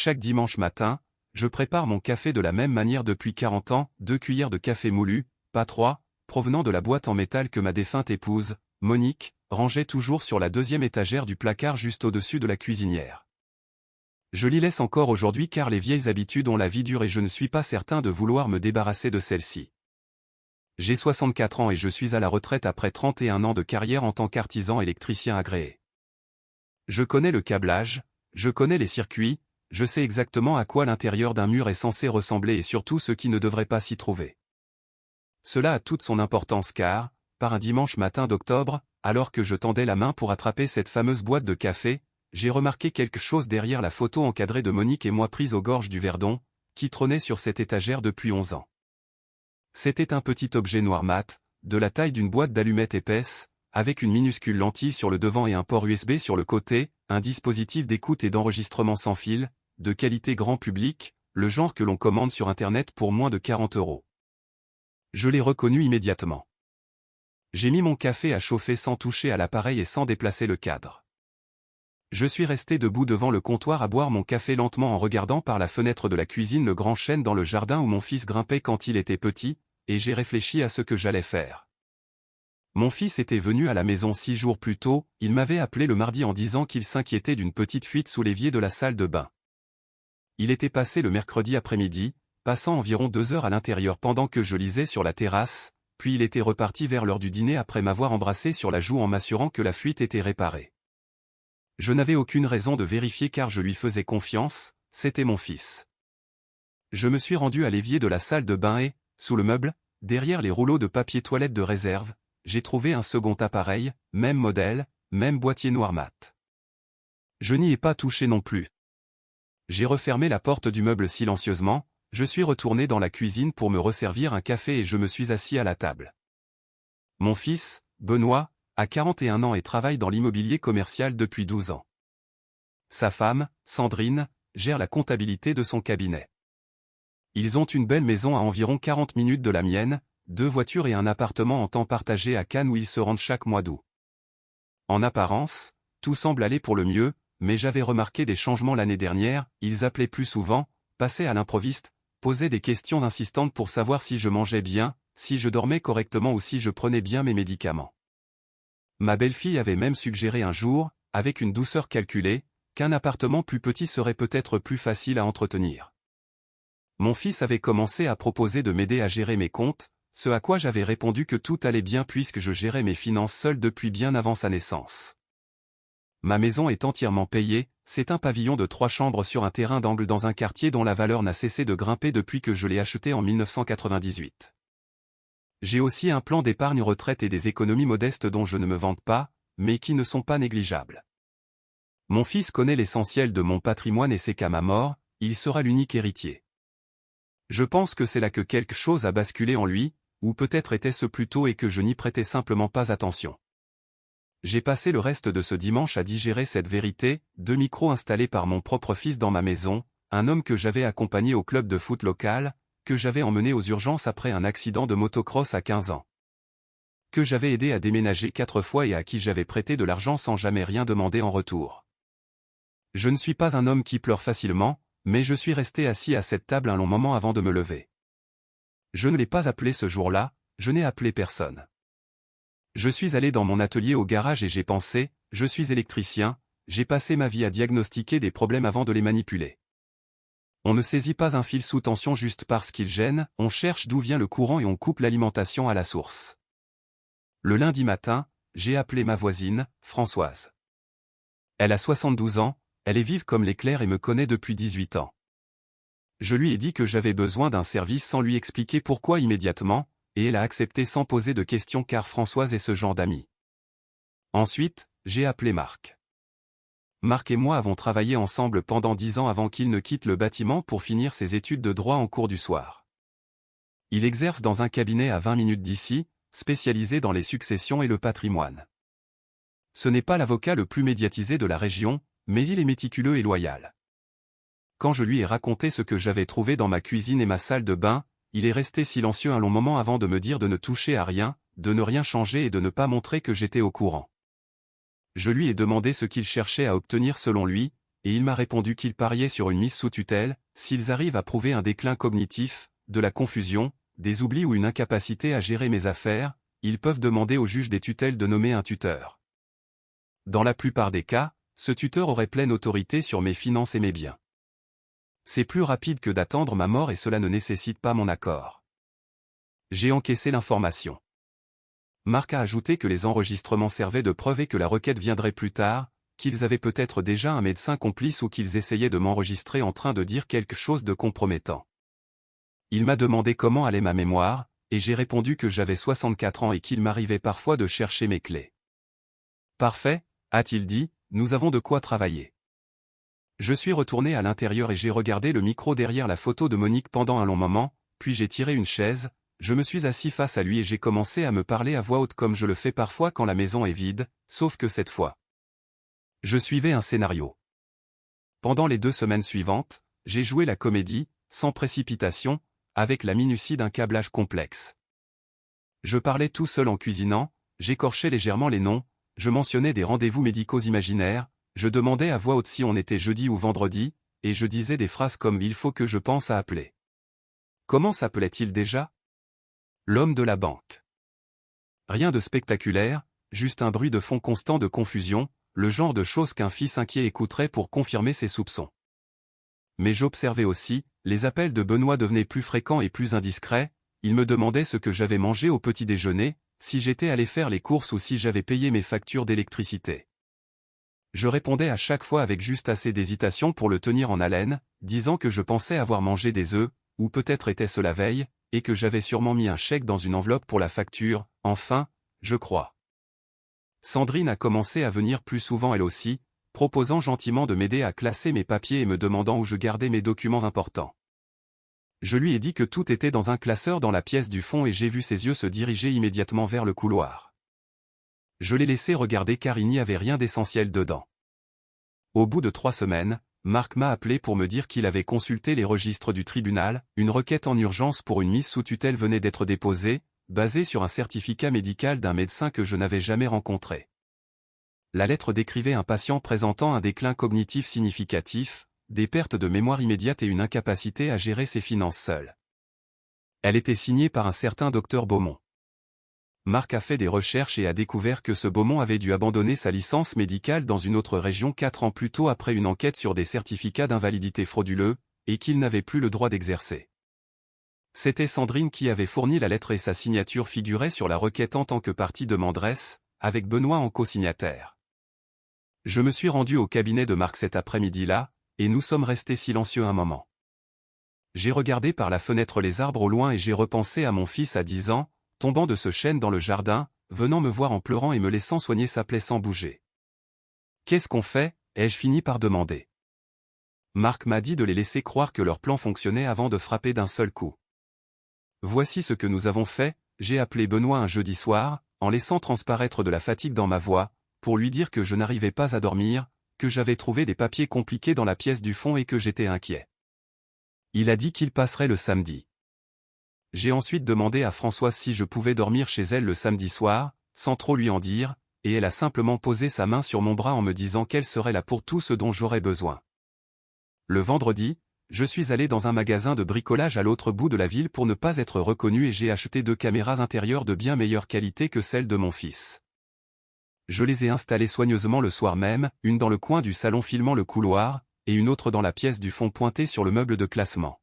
Chaque dimanche matin, je prépare mon café de la même manière depuis 40 ans, 2 cuillères de café moulu, pas 3, provenant de la boîte en métal que ma défunte épouse, Monique, rangeait toujours sur la deuxième étagère du placard juste au-dessus de la cuisinière. Je l'y laisse encore aujourd'hui car les vieilles habitudes ont la vie dure et je ne suis pas certain de vouloir me débarrasser de celle-ci. J'ai 64 ans et je suis à la retraite après 31 ans de carrière en tant qu'artisan électricien agréé. Je connais le câblage, je connais les circuits, je sais exactement à quoi l'intérieur d'un mur est censé ressembler et surtout ce qui ne devrait pas s'y trouver. Cela a toute son importance car, par un dimanche matin d'octobre, alors que je tendais la main pour attraper cette fameuse boîte de café, j'ai remarqué quelque chose derrière la photo encadrée de Monique et moi prise aux gorges du Verdon, qui trônait sur cette étagère depuis 11 ans. C'était un petit objet noir mat, de la taille d'une boîte d'allumettes épaisse, avec une minuscule lentille sur le devant et un port USB sur le côté, un dispositif d'écoute et d'enregistrement sans fil, de qualité grand public, le genre que l'on commande sur Internet pour moins de 40 €. Je l'ai reconnu immédiatement. J'ai mis mon café à chauffer sans toucher à l'appareil et sans déplacer le cadre. Je suis resté debout devant le comptoir à boire mon café lentement en regardant par la fenêtre de la cuisine le grand chêne dans le jardin où mon fils grimpait quand il était petit, et j'ai réfléchi à ce que j'allais faire. Mon fils était venu à la maison 6 jours plus tôt, il m'avait appelé le mardi en disant qu'il s'inquiétait d'une petite fuite sous l'évier de la salle de bain. Il était passé le mercredi après-midi, passant environ 2 heures à l'intérieur pendant que je lisais sur la terrasse, puis il était reparti vers l'heure du dîner après m'avoir embrassé sur la joue en m'assurant que la fuite était réparée. Je n'avais aucune raison de vérifier car je lui faisais confiance, c'était mon fils. Je me suis rendu à l'évier de la salle de bain et, sous le meuble, derrière les rouleaux de papier toilette de réserve, j'ai trouvé un second appareil, même modèle, même boîtier noir mat. Je n'y ai pas touché non plus. J'ai refermé la porte du meuble silencieusement, je suis retourné dans la cuisine pour me resservir un café et je me suis assis à la table. Mon fils, Benoît, a 41 ans et travaille dans l'immobilier commercial depuis 12 ans. Sa femme, Sandrine, gère la comptabilité de son cabinet. Ils ont une belle maison à environ 40 minutes de la mienne, 2 voitures et un appartement en temps partagé à Cannes où ils se rendent chaque mois d'août. En apparence, tout semble aller pour le mieux, mais j'avais remarqué des changements l'année dernière, ils appelaient plus souvent, passaient à l'improviste, posaient des questions insistantes pour savoir si je mangeais bien, si je dormais correctement ou si je prenais bien mes médicaments. Ma belle-fille avait même suggéré un jour, avec une douceur calculée, qu'un appartement plus petit serait peut-être plus facile à entretenir. Mon fils avait commencé à proposer de m'aider à gérer mes comptes, ce à quoi j'avais répondu que tout allait bien puisque je gérais mes finances seul depuis bien avant sa naissance. Ma maison est entièrement payée, c'est un pavillon de 3 chambres sur un terrain d'angle dans un quartier dont la valeur n'a cessé de grimper depuis que je l'ai acheté en 1998. J'ai aussi un plan d'épargne retraite et des économies modestes dont je ne me vante pas, mais qui ne sont pas négligeables. Mon fils connaît l'essentiel de mon patrimoine et sait qu'à ma mort, il sera l'unique héritier. Je pense que c'est là que quelque chose a basculé en lui, ou peut-être était-ce plus tôt et que je n'y prêtais simplement pas attention. J'ai passé le reste de ce dimanche à digérer cette vérité, 2 micros installés par mon propre fils dans ma maison, un homme que j'avais accompagné au club de foot local, que j'avais emmené aux urgences après un accident de motocross à 15 ans. Que j'avais aidé à déménager 4 fois et à qui j'avais prêté de l'argent sans jamais rien demander en retour. Je ne suis pas un homme qui pleure facilement, mais je suis resté assis à cette table un long moment avant de me lever. Je ne l'ai pas appelé ce jour-là, je n'ai appelé personne. Je suis allé dans mon atelier au garage et j'ai pensé, je suis électricien, j'ai passé ma vie à diagnostiquer des problèmes avant de les manipuler. On ne saisit pas un fil sous tension juste parce qu'il gêne, on cherche d'où vient le courant et on coupe l'alimentation à la source. Le lundi matin, j'ai appelé ma voisine, Françoise. Elle a 72 ans, elle est vive comme l'éclair et me connaît depuis 18 ans. Je lui ai dit que j'avais besoin d'un service sans lui expliquer pourquoi immédiatement, et elle a accepté sans poser de questions car Françoise est ce genre d'amie. Ensuite, j'ai appelé Marc. Marc et moi avons travaillé ensemble pendant 10 ans avant qu'il ne quitte le bâtiment pour finir ses études de droit en cours du soir. Il exerce dans un cabinet à 20 minutes d'ici, spécialisé dans les successions et le patrimoine. Ce n'est pas l'avocat le plus médiatisé de la région, mais il est méticuleux et loyal. Quand je lui ai raconté ce que j'avais trouvé dans ma cuisine et ma salle de bain, il est resté silencieux un long moment avant de me dire de ne toucher à rien, de ne rien changer et de ne pas montrer que j'étais au courant. Je lui ai demandé ce qu'il cherchait à obtenir selon lui, et il m'a répondu qu'il pariait sur une mise sous tutelle, s'ils arrivent à prouver un déclin cognitif, de la confusion, des oublis ou une incapacité à gérer mes affaires, ils peuvent demander au juge des tutelles de nommer un tuteur. Dans la plupart des cas, ce tuteur aurait pleine autorité sur mes finances et mes biens. C'est plus rapide que d'attendre ma mort et cela ne nécessite pas mon accord. J'ai encaissé l'information. Marc a ajouté que les enregistrements servaient de preuve et que la requête viendrait plus tard, qu'ils avaient peut-être déjà un médecin complice ou qu'ils essayaient de m'enregistrer en train de dire quelque chose de compromettant. Il m'a demandé comment allait ma mémoire, et j'ai répondu que j'avais 64 ans et qu'il m'arrivait parfois de chercher mes clés. Parfait, a-t-il dit, nous avons de quoi travailler. Je suis retourné à l'intérieur et j'ai regardé le micro derrière la photo de Monique pendant un long moment, puis j'ai tiré une chaise, je me suis assis face à lui et j'ai commencé à me parler à voix haute comme je le fais parfois quand la maison est vide, sauf que cette fois. Je suivais un scénario. Pendant les 2 semaines suivantes, j'ai joué la comédie, sans précipitation, avec la minutie d'un câblage complexe. Je parlais tout seul en cuisinant, j'écorchais légèrement les noms, je mentionnais des rendez-vous médicaux imaginaires, je demandais à voix haute si on était jeudi ou vendredi, et je disais des phrases comme « il faut que je pense à appeler ». Comment s'appelait-il déjà? L'homme de la banque. Rien de spectaculaire, juste un bruit de fond constant de confusion, le genre de choses qu'un fils inquiet écouterait pour confirmer ses soupçons. Mais j'observais aussi, les appels de Benoît devenaient plus fréquents et plus indiscrets, il me demandait ce que j'avais mangé au petit déjeuner, si j'étais allé faire les courses ou si j'avais payé mes factures d'électricité. Je répondais à chaque fois avec juste assez d'hésitation pour le tenir en haleine, disant que je pensais avoir mangé des œufs, ou peut-être était-ce la veille, et que j'avais sûrement mis un chèque dans une enveloppe pour la facture, enfin, je crois. Sandrine a commencé à venir plus souvent elle aussi, proposant gentiment de m'aider à classer mes papiers et me demandant où je gardais mes documents importants. Je lui ai dit que tout était dans un classeur dans la pièce du fond et j'ai vu ses yeux se diriger immédiatement vers le couloir. Je l'ai laissé regarder car il n'y avait rien d'essentiel dedans. Au bout de 3 semaines, Marc m'a appelé pour me dire qu'il avait consulté les registres du tribunal, une requête en urgence pour une mise sous tutelle venait d'être déposée, basée sur un certificat médical d'un médecin que je n'avais jamais rencontré. La lettre décrivait un patient présentant un déclin cognitif significatif, des pertes de mémoire immédiates et une incapacité à gérer ses finances seul. Elle était signée par un certain docteur Beaumont. Marc a fait des recherches et a découvert que ce Beaumont avait dû abandonner sa licence médicale dans une autre région 4 ans plus tôt après une enquête sur des certificats d'invalidité frauduleux, et qu'il n'avait plus le droit d'exercer. C'était Sandrine qui avait fourni la lettre et sa signature figurait sur la requête en tant que partie demanderesse, avec Benoît en co-signataire. Je me suis rendu au cabinet de Marc cet après-midi-là, et nous sommes restés silencieux un moment. J'ai regardé par la fenêtre les arbres au loin et j'ai repensé à mon fils à 10 ans, tombant de ce chêne dans le jardin, venant me voir en pleurant et me laissant soigner sa plaie sans bouger. « Qu'est-ce qu'on fait ?» ai-je fini par demander. Marc m'a dit de les laisser croire que leur plan fonctionnait avant de frapper d'un seul coup. Voici ce que nous avons fait, j'ai appelé Benoît un jeudi soir, en laissant transparaître de la fatigue dans ma voix, pour lui dire que je n'arrivais pas à dormir, que j'avais trouvé des papiers compliqués dans la pièce du fond et que j'étais inquiet. Il a dit qu'il passerait le samedi. J'ai ensuite demandé à Françoise si je pouvais dormir chez elle le samedi soir, sans trop lui en dire, et elle a simplement posé sa main sur mon bras en me disant qu'elle serait là pour tout ce dont j'aurais besoin. Le vendredi, je suis allé dans un magasin de bricolage à l'autre bout de la ville pour ne pas être reconnu et j'ai acheté 2 caméras intérieures de bien meilleure qualité que celles de mon fils. Je les ai installées soigneusement le soir même, une dans le coin du salon filmant le couloir, et une autre dans la pièce du fond pointée sur le meuble de classement.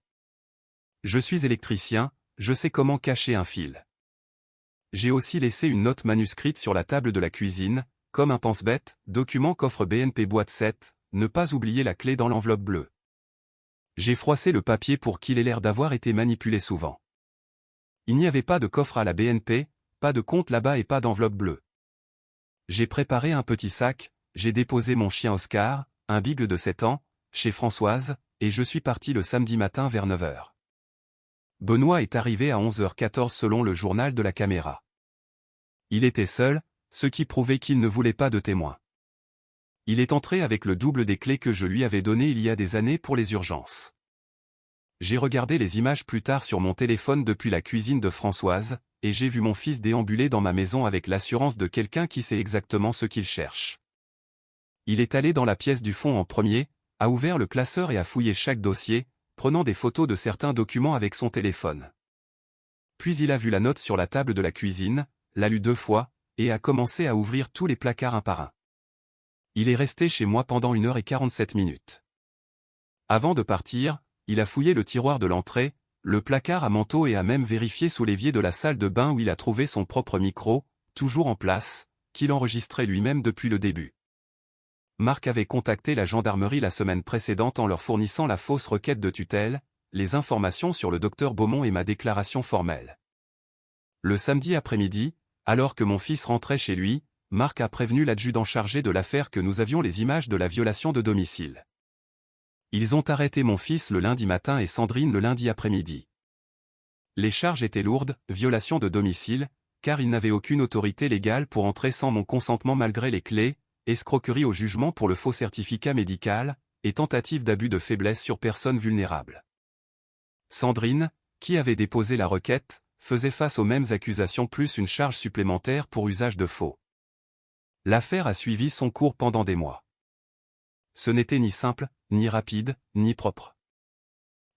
Je suis électricien, je sais comment cacher un fil. J'ai aussi laissé une note manuscrite sur la table de la cuisine, comme un pense-bête, document coffre BNP boîte 7, ne pas oublier la clé dans l'enveloppe bleue. J'ai froissé le papier pour qu'il ait l'air d'avoir été manipulé souvent. Il n'y avait pas de coffre à la BNP, pas de compte là-bas et pas d'enveloppe bleue. J'ai préparé un petit sac, j'ai déposé mon chien Oscar, un beagle de 7 ans, chez Françoise, et je suis parti le samedi matin vers 9 h. Benoît est arrivé à 11h14 selon le journal de la caméra. Il était seul, ce qui prouvait qu'il ne voulait pas de témoins. Il est entré avec le double des clés que je lui avais données il y a des années pour les urgences. J'ai regardé les images plus tard sur mon téléphone depuis la cuisine de Françoise, et j'ai vu mon fils déambuler dans ma maison avec l'assurance de quelqu'un qui sait exactement ce qu'il cherche. Il est allé dans la pièce du fond en premier, a ouvert le classeur et a fouillé chaque dossier, prenant des photos de certains documents avec son téléphone. Puis il a vu la note sur la table de la cuisine, l'a lue 2 fois, et a commencé à ouvrir tous les placards un par un. Il est resté chez moi pendant 1h47. Avant de partir, il a fouillé le tiroir de l'entrée, le placard à manteau et a même vérifié sous l'évier de la salle de bain où il a trouvé son propre micro, toujours en place, qu'il enregistrait lui-même depuis le début. Marc avait contacté la gendarmerie la semaine précédente en leur fournissant la fausse requête de tutelle, les informations sur le docteur Beaumont et ma déclaration formelle. Le samedi après-midi, alors que mon fils rentrait chez lui, Marc a prévenu l'adjudant chargé de l'affaire que nous avions les images de la violation de domicile. Ils ont arrêté mon fils le lundi matin et Sandrine le lundi après-midi. Les charges étaient lourdes, violation de domicile, car ils n'avaient aucune autorité légale pour entrer sans mon consentement malgré les clés, escroquerie au jugement pour le faux certificat médical, et tentative d'abus de faiblesse sur personne vulnérable. Sandrine, qui avait déposé la requête, faisait face aux mêmes accusations plus une charge supplémentaire pour usage de faux. L'affaire a suivi son cours pendant des mois. Ce n'était ni simple, ni rapide, ni propre.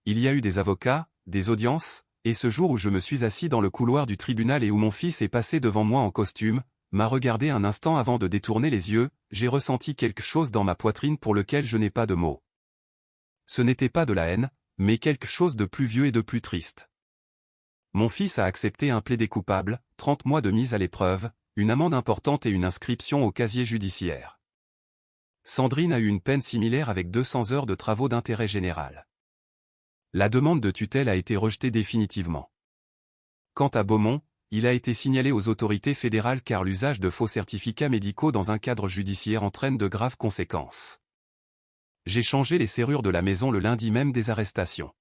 Il y a eu des avocats, des audiences, et ce jour où je me suis assis dans le couloir du tribunal et où mon fils est passé devant moi en costume, m'a regardé un instant avant de détourner les yeux, j'ai ressenti quelque chose dans ma poitrine pour lequel je n'ai pas de mots. Ce n'était pas de la haine, mais quelque chose de plus vieux et de plus triste. Mon fils a accepté un plaidé coupable, 30 mois de mise à l'épreuve, une amende importante et une inscription au casier judiciaire. Sandrine a eu une peine similaire avec 200 heures de travaux d'intérêt général. La demande de tutelle a été rejetée définitivement. Quant à Beaumont, il a été signalé aux autorités fédérales car l'usage de faux certificats médicaux dans un cadre judiciaire entraîne de graves conséquences. J'ai changé les serrures de la maison le lundi même des arrestations.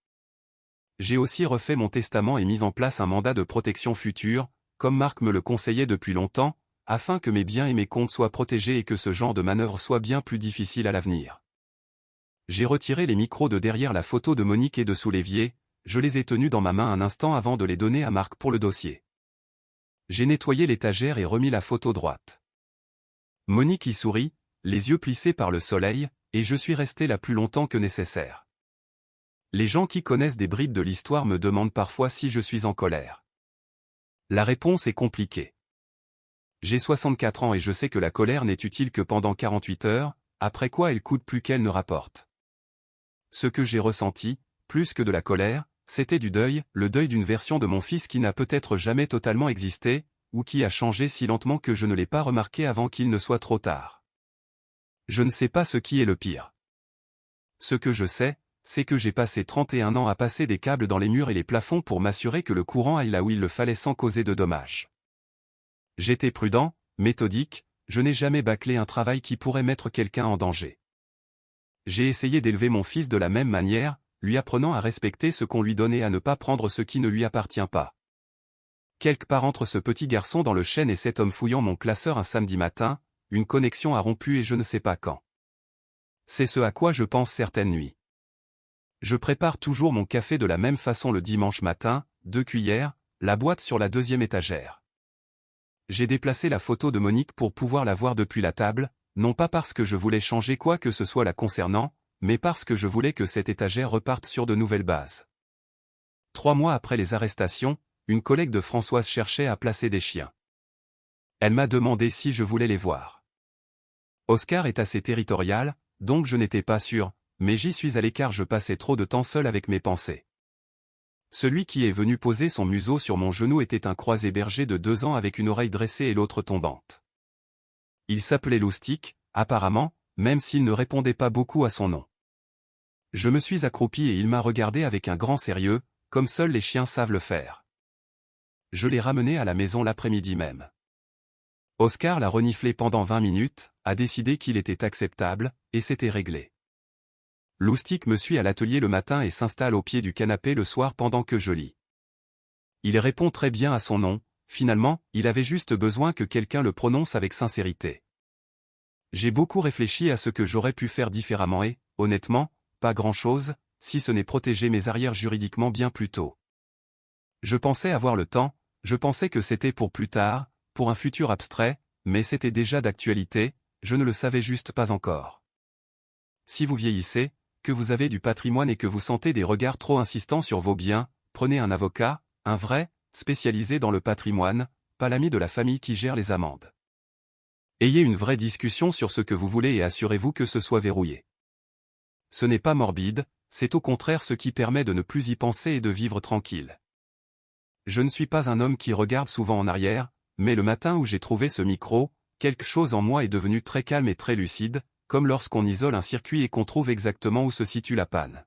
J'ai aussi refait mon testament et mis en place un mandat de protection future, comme Marc me le conseillait depuis longtemps, afin que mes biens et mes comptes soient protégés et que ce genre de manœuvre soit bien plus difficile à l'avenir. J'ai retiré les micros de derrière la photo de Monique et de sous l'évier, je les ai tenus dans ma main un instant avant de les donner à Marc pour le dossier. J'ai nettoyé l'étagère et remis la photo droite. Monique y sourit, les yeux plissés par le soleil, et je suis resté là plus longtemps que nécessaire. Les gens qui connaissent des bribes de l'histoire me demandent parfois si je suis en colère. La réponse est compliquée. J'ai 64 ans et je sais que la colère n'est utile que pendant 48 heures, après quoi elle coûte plus qu'elle ne rapporte. Ce que j'ai ressenti, plus que de la colère, c'était du deuil, le deuil d'une version de mon fils qui n'a peut-être jamais totalement existé, ou qui a changé si lentement que je ne l'ai pas remarqué avant qu'il ne soit trop tard. Je ne sais pas ce qui est le pire. Ce que je sais, c'est que j'ai passé 31 ans à passer des câbles dans les murs et les plafonds pour m'assurer que le courant aille là où il le fallait sans causer de dommages. J'étais prudent, méthodique, je n'ai jamais bâclé un travail qui pourrait mettre quelqu'un en danger. J'ai essayé d'élever mon fils de la même manière, lui apprenant à respecter ce qu'on lui donnait et à ne pas prendre ce qui ne lui appartient pas. Quelque part entre ce petit garçon dans le chêne et cet homme fouillant mon classeur un samedi matin, une connexion a rompu et je ne sais pas quand. C'est ce à quoi je pense certaines nuits. Je prépare toujours mon café de la même façon le dimanche matin, 2 cuillères, la boîte sur la 2e étagère. J'ai déplacé la photo de Monique pour pouvoir la voir depuis la table, non pas parce que je voulais changer quoi que ce soit la concernant, mais parce que je voulais que cette étagère reparte sur de nouvelles bases. 3 mois après les arrestations, une collègue de Françoise cherchait à placer des chiens. Elle m'a demandé si je voulais les voir. Oscar est assez territorial, donc je n'étais pas sûr, mais j'y suis allé car je passais trop de temps seul avec mes pensées. Celui qui est venu poser son museau sur mon genou était un croisé berger de 2 ans avec une oreille dressée et l'autre tombante. Il s'appelait Loustic, apparemment, même s'il ne répondait pas beaucoup à son nom. Je me suis accroupi et il m'a regardé avec un grand sérieux, comme seuls les chiens savent le faire. Je l'ai ramené à la maison l'après-midi même. Oscar l'a reniflé pendant 20 minutes, a décidé qu'il était acceptable, et c'était réglé. Loustic me suit à l'atelier le matin et s'installe au pied du canapé le soir pendant que je lis. Il répond très bien à son nom, finalement, il avait juste besoin que quelqu'un le prononce avec sincérité. J'ai beaucoup réfléchi à ce que j'aurais pu faire différemment et, honnêtement, pas grand-chose, si ce n'est protéger mes arrières juridiquement bien plus tôt. Je pensais avoir le temps, je pensais que c'était pour plus tard, pour un futur abstrait, mais c'était déjà d'actualité, je ne le savais juste pas encore. Si vous vieillissez, que vous avez du patrimoine et que vous sentez des regards trop insistants sur vos biens, prenez un avocat, un vrai, spécialisé dans le patrimoine, pas l'ami de la famille qui gère les amendes. Ayez une vraie discussion sur ce que vous voulez et assurez-vous que ce soit verrouillé. Ce n'est pas morbide, c'est au contraire ce qui permet de ne plus y penser et de vivre tranquille. Je ne suis pas un homme qui regarde souvent en arrière, mais le matin où j'ai trouvé ce micro, quelque chose en moi est devenu très calme et très lucide, comme lorsqu'on isole un circuit et qu'on trouve exactement où se situe la panne.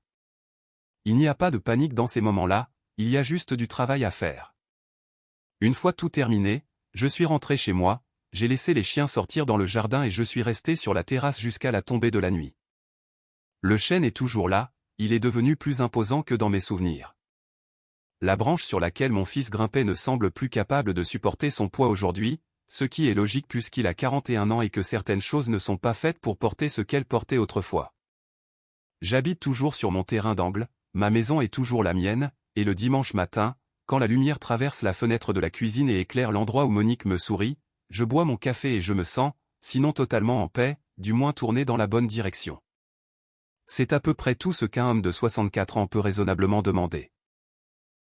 Il n'y a pas de panique dans ces moments-là, il y a juste du travail à faire. Une fois tout terminé, je suis rentré chez moi, j'ai laissé les chiens sortir dans le jardin et je suis resté sur la terrasse jusqu'à la tombée de la nuit. Le chêne est toujours là, il est devenu plus imposant que dans mes souvenirs. La branche sur laquelle mon fils grimpait ne semble plus capable de supporter son poids aujourd'hui, ce qui est logique puisqu'il a 41 ans et que certaines choses ne sont pas faites pour porter ce qu'elles portaient autrefois. J'habite toujours sur mon terrain d'angle, ma maison est toujours la mienne, et le dimanche matin, quand la lumière traverse la fenêtre de la cuisine et éclaire l'endroit où Monique me sourit, je bois mon café et je me sens, sinon totalement en paix, du moins tourné dans la bonne direction. C'est à peu près tout ce qu'un homme de 64 ans peut raisonnablement demander.